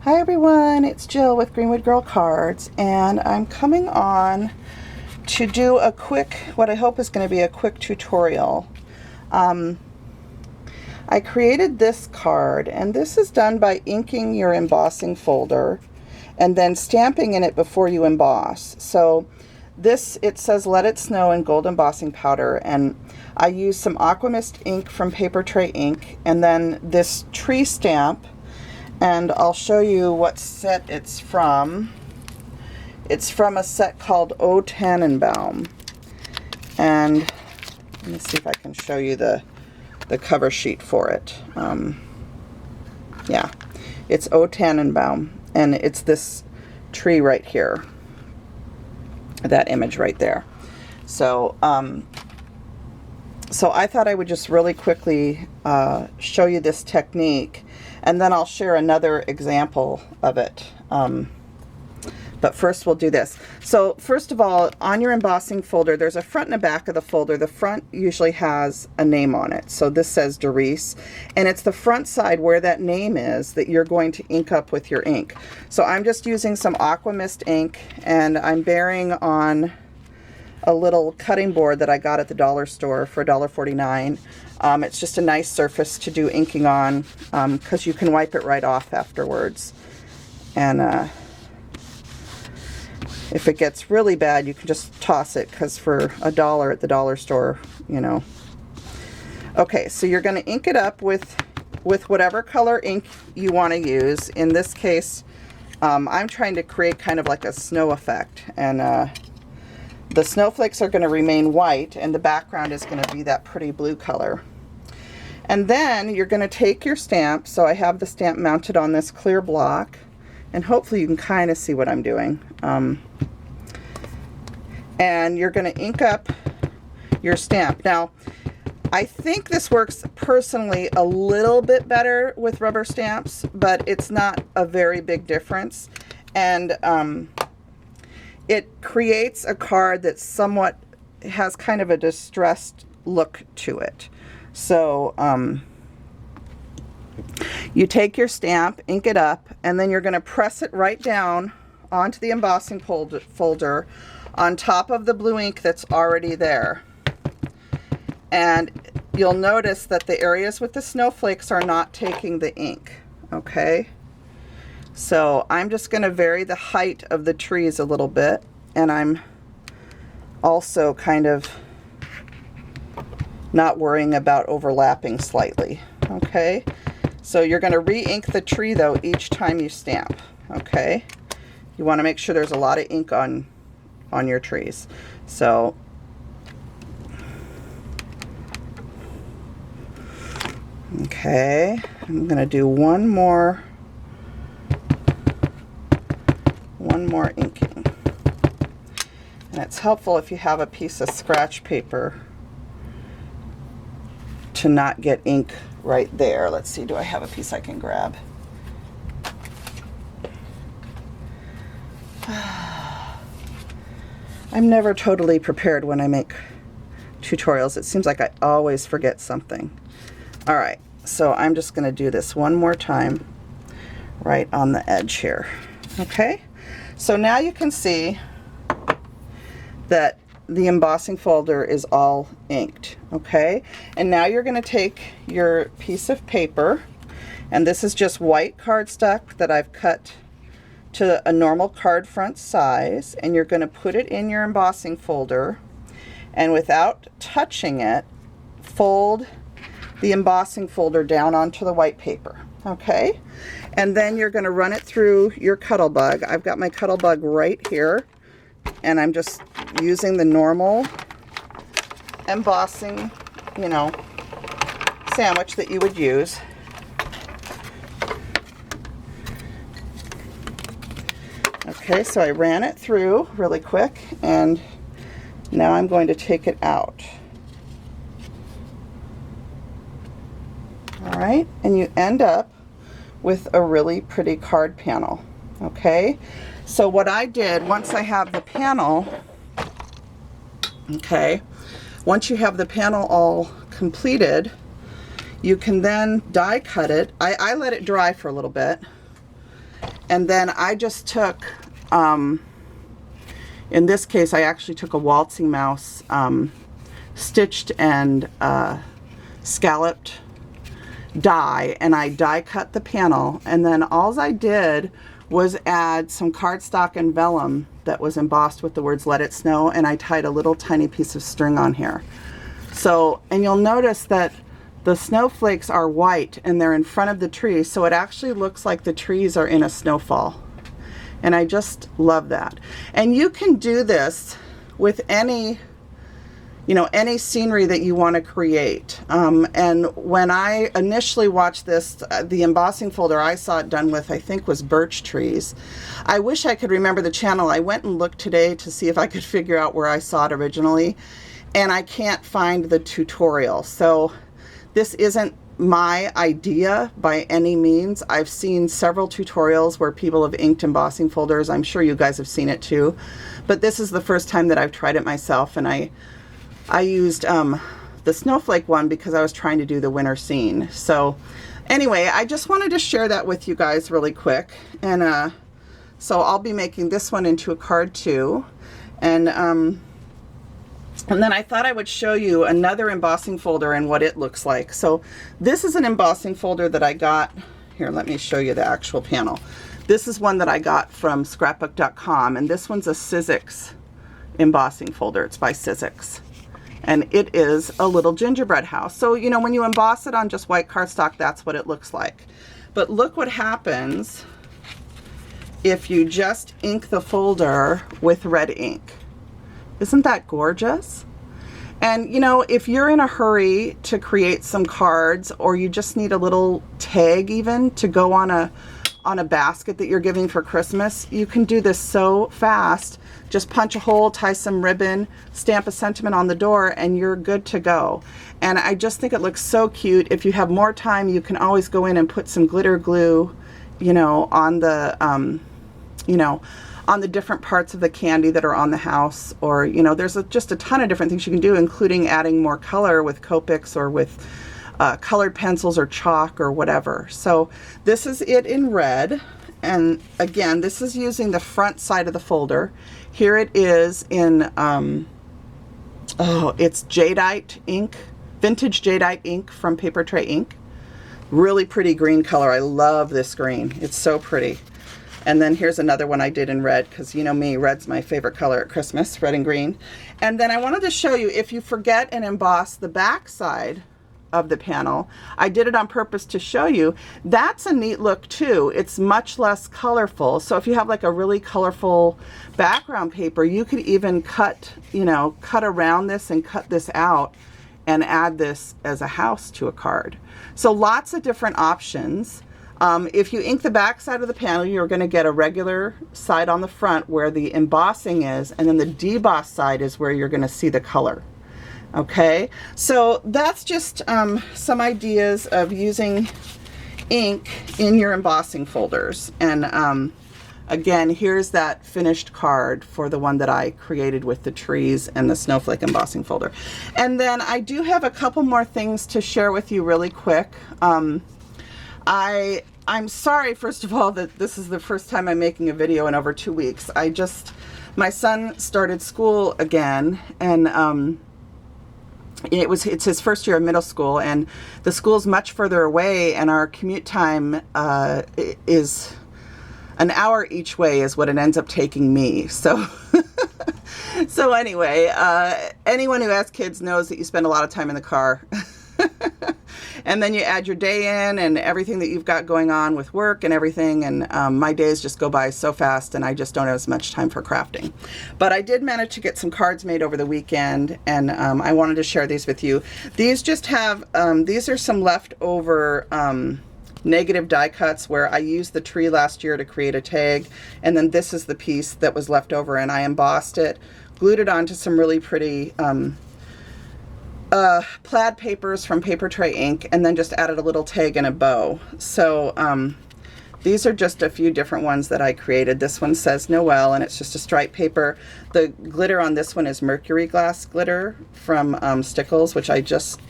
Hi everyone, it's Jill with Greenwood Girl Cards, and I'm coming on to do a quick, what I hope is going to be a quick tutorial. I created this card, and this is done by inking your embossing folder and then stamping in it before you emboss. So this, it says Let It Snow in gold embossing powder, and I used some Aquamist ink from Paper Tray Ink, and then this tree stamp. And I'll show you what set it's from. It's from a set called O Tannenbaum. And let me see if I can show you the cover sheet for it. Yeah, it's O Tannenbaum, and it's this tree right here. That image right there. So, so I thought I would just really quickly show you this technique, and then I'll share another example of it. But first we'll do this. So first of all, on your embossing folder, there's a front and a back of the folder. The front usually has a name on it. So this says Doris, and it's the front side where that name is that you're going to ink up with your ink. So I'm just using some Aquamist ink, and I'm bearing on a little cutting board that I got at the dollar store for $1.49. It's just a nice surface to do inking on, because you can wipe it right off afterwards. And if it gets really bad, you can just toss it, because for $1 at the dollar store, you know. Okay, so you're going to ink it up with whatever color ink you want to use. In this case, I'm trying to create kind of like a snow effect, and the snowflakes are going to remain white, and the background is going to be that pretty blue color. And then you're going to take your stamp. So I have the stamp mounted on this clear block, and hopefully you can kind of see what I'm doing. And you're going to ink up your stamp. Now, I think this works personally a little bit better with rubber stamps, but it's not a very big difference. And it creates a card that somewhat has kind of a distressed look to it. So you take your stamp, ink it up, and then you're going to press it right down onto the embossing folder on top of the blue ink that's already there. And you'll notice that the areas with the snowflakes are not taking the ink, okay? So I'm just going to vary the height of the trees a little bit, and I'm also kind of not worrying about overlapping slightly, okay? So you're going to re-ink the tree though each time you stamp, okay? You want to make sure there's a lot of ink on your trees. So okay, I'm going to do one more inking. And it's helpful if you have a piece of scratch paper to not get ink right there. Let's see, do I have a piece I can grab? I'm never totally prepared when I make tutorials. It seems like I always forget something. All right, so I'm just going to do this one more time right on the edge here. Okay, so now you can see that the embossing folder is all inked, okay? And now you're going to take your piece of paper, and this is just white cardstock that I've cut to a normal card front size, and you're going to put it in your embossing folder, and without touching it, fold the embossing folder down onto the white paper, okay? And then you're going to run it through your Cuttlebug. I've got my Cuttlebug right here, and I'm just using the normal embossing, you know, sandwich that you would use. Okay, so I ran it through really quick, and now I'm going to take it out. All right, and you end up with a really pretty card panel, okay? So what I did, once I have the panel, okay, once you have the panel all completed, you can then die cut it. I let it dry for a little bit, And then I just took, in this case, I actually took a waltzing mouse, stitched and scalloped die, and I die cut the panel, and then all I did was add some cardstock and vellum that was embossed with the words "Let It Snow," and I tied a little tiny piece of string on here. So, and you'll notice that the snowflakes are white and they're in front of the tree, so it actually looks like the trees are in a snowfall. And I just love that. And you can do this with any, you know, any scenery that you want to create. And when I initially watched this, the embossing folder I saw it done with, I think, was birch trees. I wish I could remember the channel. I went and looked today to see if I could figure out where I saw it originally, and I can't find the tutorial. So this isn't my idea by any means. I've seen several tutorials where people have inked embossing folders. I'm sure you guys have seen it too, but this is the first time that I've tried it myself, and I used the snowflake one because I was trying to do the winter scene. So anyway, I just wanted to share that with you guys really quick. And so I'll be making this one into a card too. And then I thought I would show you another embossing folder and what it looks like. So this is an embossing folder that I got. Here, let me show you the actual panel. This is one that I got from scrapbook.com, and this one's a Sizzix embossing folder. It's by Sizzix. And it is a little gingerbread house. So, you know, when you emboss it on just white cardstock, that's what it looks like. But look what happens if you just ink the folder with red ink. Isn't that gorgeous? And, you know, if you're in a hurry to create some cards, or you just need a little tag even to go on a basket that you're giving for Christmas, you can do this so fast. Just punch a hole, tie some ribbon, stamp a sentiment on the door, and you're good to go. And I just think it looks so cute. If you have more time, you can always go in and put some glitter glue, you know, on the, on the different parts of the candy that are on the house. Or, you know, there's just a ton of different things you can do, including adding more color with Copics or with colored pencils or chalk or whatever. So this is it in red. And again, this is using the front side of the folder. Here it is in, it's jadeite ink, vintage jadeite ink from Paper Tray Ink. Really pretty green color. I love this green. It's so pretty. And then here's another one I did in red, because you know me, red's my favorite color at Christmas, red and green. And then I wanted to show you, if you forget and emboss the back side of the panel, I did it on purpose to show you. That's a neat look too. It's much less colorful. So if you have like a really colorful background paper, you could even cut, you know, cut around this and cut this out and add this as a house to a card. So lots of different options. If you ink the back side of the panel, you're going to get a regular side on the front where the embossing is, and then the deboss side is where you're going to see the color. Okay, so that's just some ideas of using ink in your embossing folders. And again, here's that finished card for the one that I created with the trees and the snowflake embossing folder. And then I do have a couple more things to share with you really quick. I'm sorry, first of all, that this is the first time I'm making a video in over 2 weeks. My son started school again, and it's his first year of middle school, and the school's much further away, and our commute time is an hour each way is what it ends up taking me. So so anyway, anyone who has kids knows that you spend a lot of time in the car. And then you add your day in and everything that you've got going on with work and everything, and my days just go by so fast, and I just don't have as much time for crafting. But I did manage to get some cards made over the weekend, and I wanted to share these with you. These just have, these are some leftover negative die cuts where I used the tree last year to create a tag, and then this is the piece that was left over, and I embossed it, glued it onto some really pretty plaid papers from Paper Tray Ink, and then just added a little tag and a bow. So these are just a few different ones that I created. This one says Noel, and it's just a striped paper. The glitter on this one is mercury glass glitter from Stickles, which I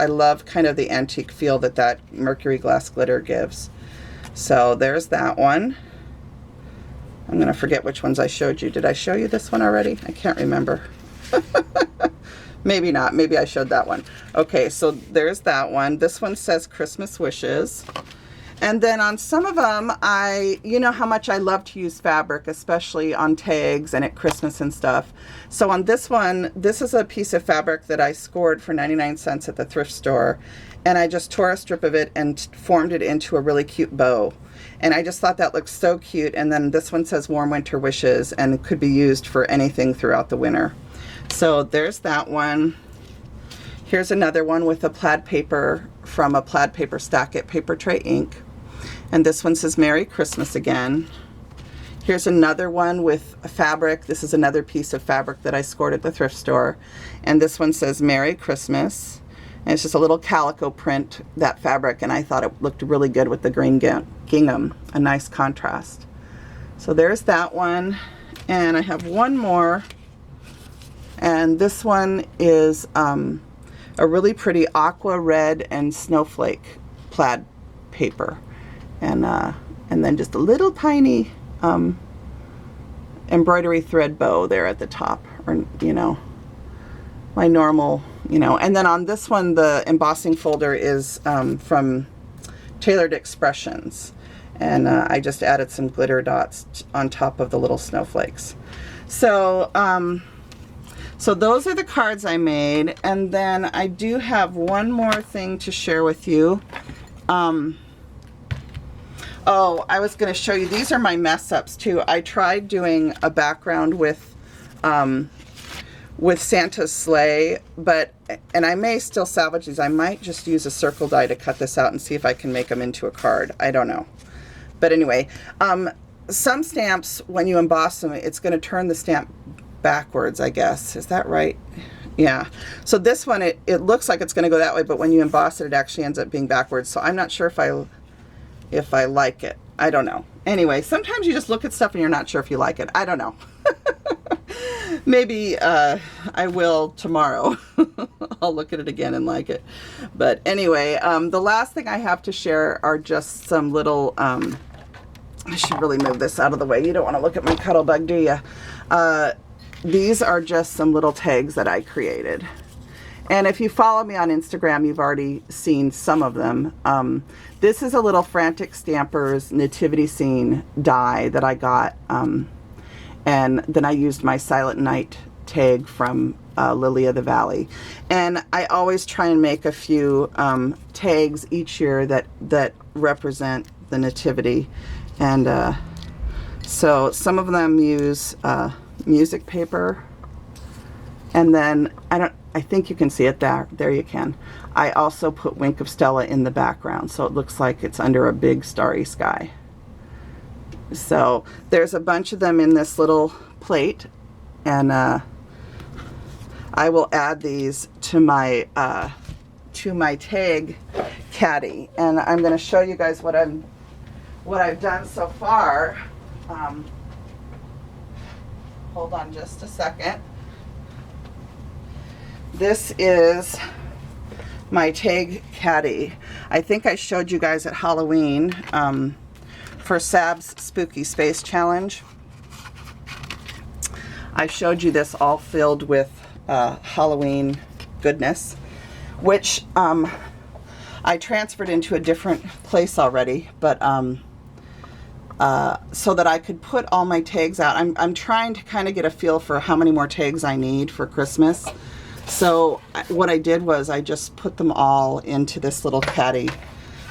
love kind of the antique feel that mercury glass glitter gives. So there's that one. I'm going to forget which ones I showed you. Did I show you this one already? I can't remember. Maybe not. Maybe I showed that one. Okay, so there's that one. This one says Christmas Wishes. And then on some of them, you know how much I love to use fabric, especially on tags and at Christmas and stuff. So on this one, this is a piece of fabric that I scored for 99 cents at the thrift store. And I just tore a strip of it and formed it into a really cute bow. And I just thought that looked so cute. And then this one says Warm Winter Wishes and could be used for anything throughout the winter. So there's that one. Here's another one with a plaid paper from a plaid paper stack at Paper Tray Ink. And this one says Merry Christmas again. Here's another one with a fabric. This is another piece of fabric that I scored at the thrift store. And this one says Merry Christmas. And it's just a little calico print, that fabric, and I thought it looked really good with the green gingham, a nice contrast. So there's that one. And I have one more. And this one is a really pretty aqua red and snowflake plaid paper. And then just a little tiny embroidery thread bow there at the top, or you know, my normal, you know. And then on this one, the embossing folder is from Tailored Expressions, and I just added some glitter dots on top of the little snowflakes. So so those are the cards I made, and then I do have one more thing to share with you. Oh, I was going to show you, these are my mess ups too. I tried doing a background with Santa's sleigh, and I may still salvage these. I might just use a circle die to cut this out and see if I can make them into a card. I don't know. But anyway, some stamps, when you emboss them, it's going to turn the stamp backwards, I guess. Is that right? Yeah. So this one, it looks like it's going to go that way, but when you emboss it, it actually ends up being backwards. So I'm not sure if I like it. I don't know. Anyway, sometimes you just look at stuff and you're not sure if you like it. I don't know. Maybe I will tomorrow. I'll look at it again and like it. But anyway, the last thing I have to share are just some little, I should really move this out of the way. You don't want to look at my cuddle bug, do you? These are just some little tags that I created. And if you follow me on Instagram, you've already seen some of them. This is a little Frantic Stampers nativity scene die that I got. And then I used my Silent Night tag from Lily of the Valley. And I always try and make a few tags each year that represent the nativity. And so some of them use music paper. And then I think you can see it there. There you can. I also put Wink of Stella in the background, so it looks like it's under a big starry sky. So there's a bunch of them in this little plate, and I will add these to my tag caddy. And I'm going to show you guys what I've done so far. Hold on just a second. This is my tag caddy. I think I showed you guys at Halloween for Sab's Spooky Space Challenge. I showed you this all filled with Halloween goodness, which I transferred into a different place already, but so that I could put all my tags out. I'm trying to kind of get a feel for how many more tags I need for Christmas. So what I did was I just put them all into this little caddy.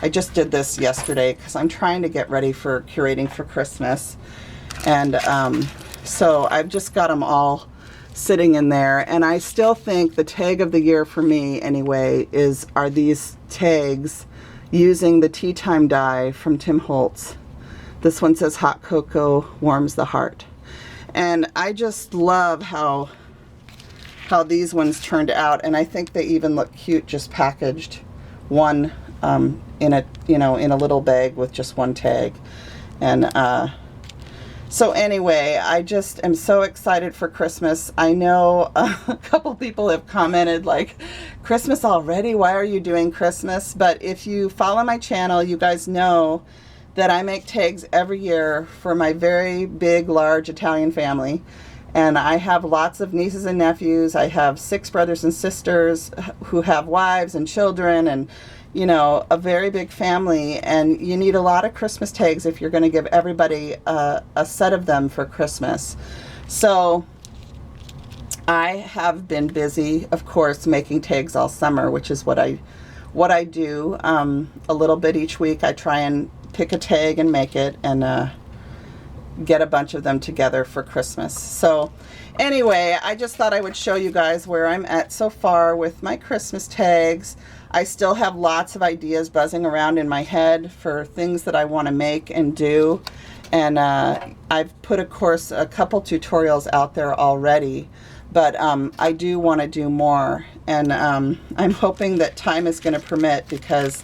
I just did this yesterday because I'm trying to get ready for curating for Christmas. And so I've just got them all sitting in there. And I still think the tag of the year for me anyway are these tags using the Tea Time die from Tim Holtz. This one says Hot Cocoa Warms the Heart. And I just love how these ones turned out, and I think they even look cute just packaged one in a little bag with just one tag. And so anyway, I just am so excited for Christmas. I know a couple people have commented like, Christmas already? Why are you doing Christmas? But if you follow my channel, you guys know that I make tags every year for my very big, large Italian family. And I have lots of nieces and nephews. I have 6 brothers and sisters who have wives and children, and you know, a very big family. And you need a lot of Christmas tags if you're going to give everybody a set of them for Christmas. So I have been busy, of course, making tags all summer, which is what I do. A little bit each week. I try and pick a tag and make it, and get a bunch of them together for Christmas. So anyway, I just thought I would show you guys where I'm at so far with my Christmas tags. I still have lots of ideas buzzing around in my head for things that I want to make and do. And I've put, of course, a couple tutorials out there already, but I do want to do more. And I'm hoping that time is going to permit, because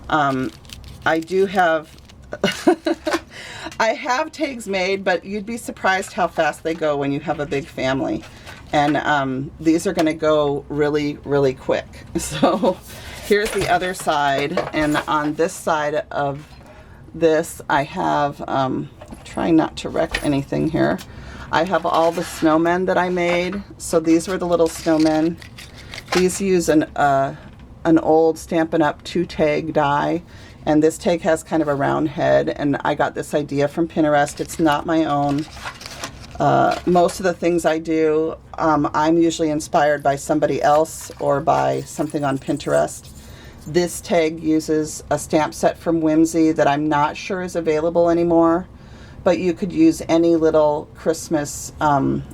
I do have I have tags made, but you'd be surprised how fast they go when you have a big family. And these are going to go really, really quick. So here's the other side, and on this side of this I have, trying not to wreck anything here, I have all the snowmen that I made. So these were the little snowmen. These use an old Stampin' Up! 2-tag die. And this tag has kind of a round head, and I got this idea from Pinterest. It's not my own. Most of the things I do, I'm usually inspired by somebody else or by something on Pinterest. This tag uses a stamp set from Whimsy that I'm not sure is available anymore, but you could use any little Christmas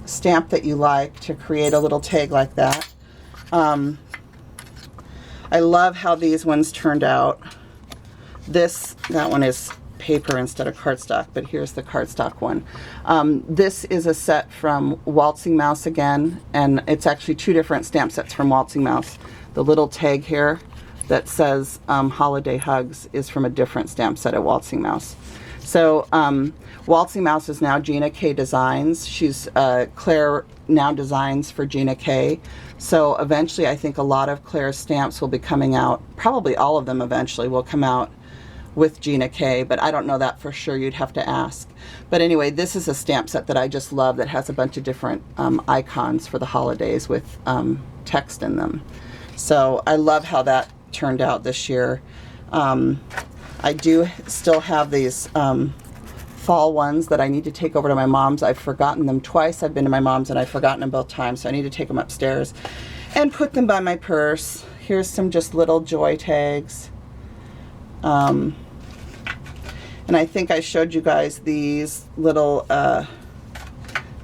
stamp that you like to create a little tag like that. I love how these ones turned out. That one is paper instead of cardstock, but here's the cardstock one. This is a set from Waltzing Mouse again, and it's actually 2 different stamp sets from Waltzing Mouse. The little tag here that says Holiday Hugs is from a different stamp set at Waltzing Mouse. So Waltzing Mouse is now Gina K Designs. She's Claire now designs for Gina K. So eventually I think a lot of Claire's stamps will be coming out, probably all of them eventually will come out with Gina K, but I don't know that for sure. You'd have to ask. But anyway, this is a stamp set that I just love that has a bunch of different icons for the holidays with text in them. So I love how that turned out this year. I do still have these fall ones that I need to take over to my mom's. I've forgotten them twice. I've been to my mom's and I've forgotten them both times, so I need to take them upstairs and put them by my purse. Here's some just little joy tags. And I think I showed you guys these little,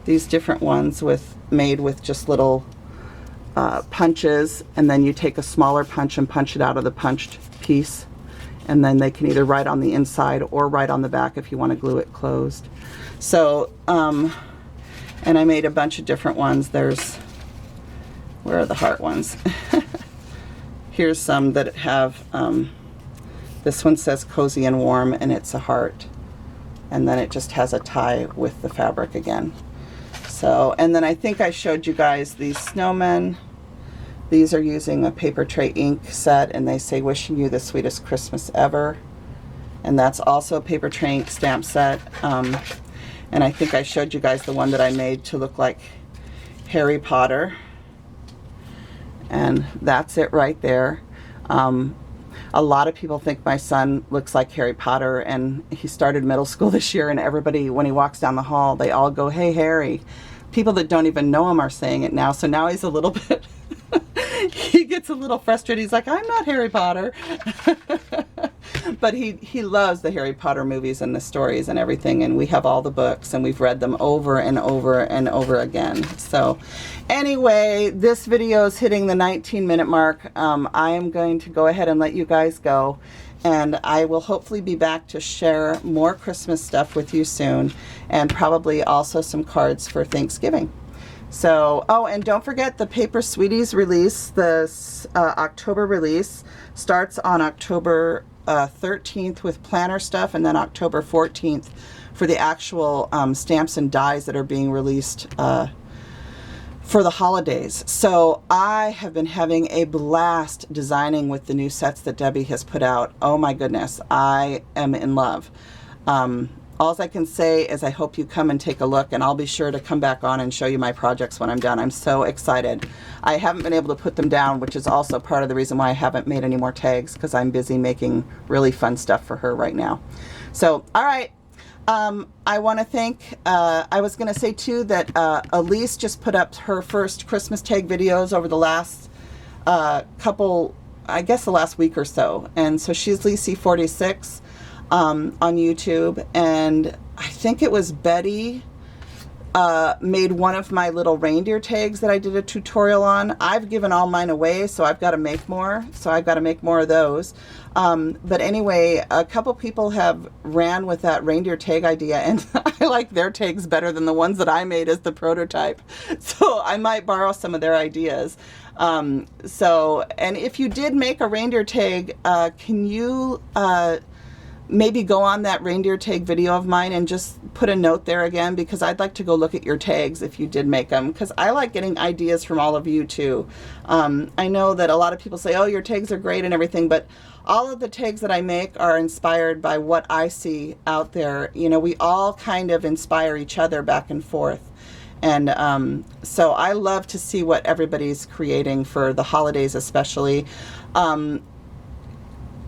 these different ones made with just little punches, and then you take a smaller punch and punch it out of the punched piece, and then they can either write on the inside or write on the back if you want to glue it closed. So, and I made a bunch of different ones. Where are the heart ones? Here's some that have, this one says cozy and warm, and it's a heart, and then it just has a tie with the fabric again. So, and then I think I showed you guys these snowmen. These are using a paper tray ink set, and they say wishing you the sweetest Christmas ever, and that's also a paper tray ink stamp set. And I think I showed you guys the one that I made to look like Harry Potter, and that's it right there. A lot of people think my son looks like Harry Potter, and he started middle school this year, and everybody, when he walks down the hall, they all go, "Hey, Harry." People that don't even know him are saying it now, so now he's a little bit, he gets a little frustrated. He's like, "I'm not Harry Potter." But he loves the Harry Potter movies and the stories and everything, and we have all the books, and we've read them over and over and over again. So anyway, this video is hitting the 19-minute mark. I am going to go ahead and let you guys go, and I will hopefully be back to share more Christmas stuff with you soon, and probably also some cards for Thanksgiving. So, oh, and don't forget the Paper Sweeties release. The October release starts on October 13th with planner stuff, and then October 14th for the actual stamps and dies that are being released for the holidays. So I have been having a blast designing with the new sets that Debbie has put out. Oh my goodness, I am in love. All I can say is I hope you come and take a look, and I'll be sure to come back on and show you my projects when I'm done. I'm so excited. I haven't been able to put them down, which is also part of the reason why I haven't made any more tags, because I'm busy making really fun stuff for her right now. So, all right. I want to thank, I was going to say too that Elise just put up her first Christmas tag videos over the last couple, I guess the last week or so. And so she's Lisi46 on YouTube. And I think it was Betty made one of my little reindeer tags that I did a tutorial on. I've given all mine away, so I've got to make more. So I've got to make more of those. But anyway, a couple people have ran with that reindeer tag idea, and I like their tags better than the ones that I made as the prototype. So I might borrow some of their ideas. And if you did make a reindeer tag, can you maybe go on that reindeer tag video of mine and just put a note there again, because I'd like to go look at your tags if you did make them, because I like getting ideas from all of you too. I know that a lot of people say, oh, your tags are great and everything, but all of the tags that I make are inspired by what I see out there. You know, we all kind of inspire each other back and forth. And so I love to see what everybody's creating for the holidays especially.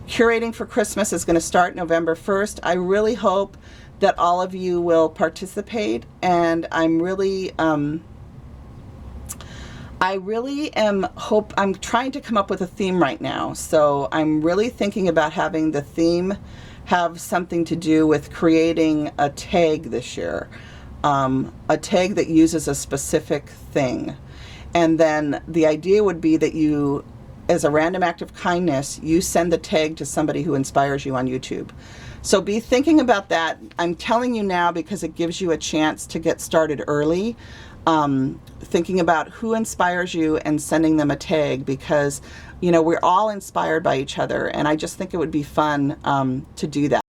Curating for Christmas is going to start November 1st. I really hope that all of you will participate, and I'm trying to come up with a theme right now. So I'm really thinking about having the theme have something to do with creating a tag this year. A tag that uses a specific thing. And then the idea would be that you, as a random act of kindness, you send the tag to somebody who inspires you on YouTube. So be thinking about that. I'm telling you now because it gives you a chance to get started early. Thinking about who inspires you and sending them a tag, because, you know, we're all inspired by each other, and I just think it would be fun to do that.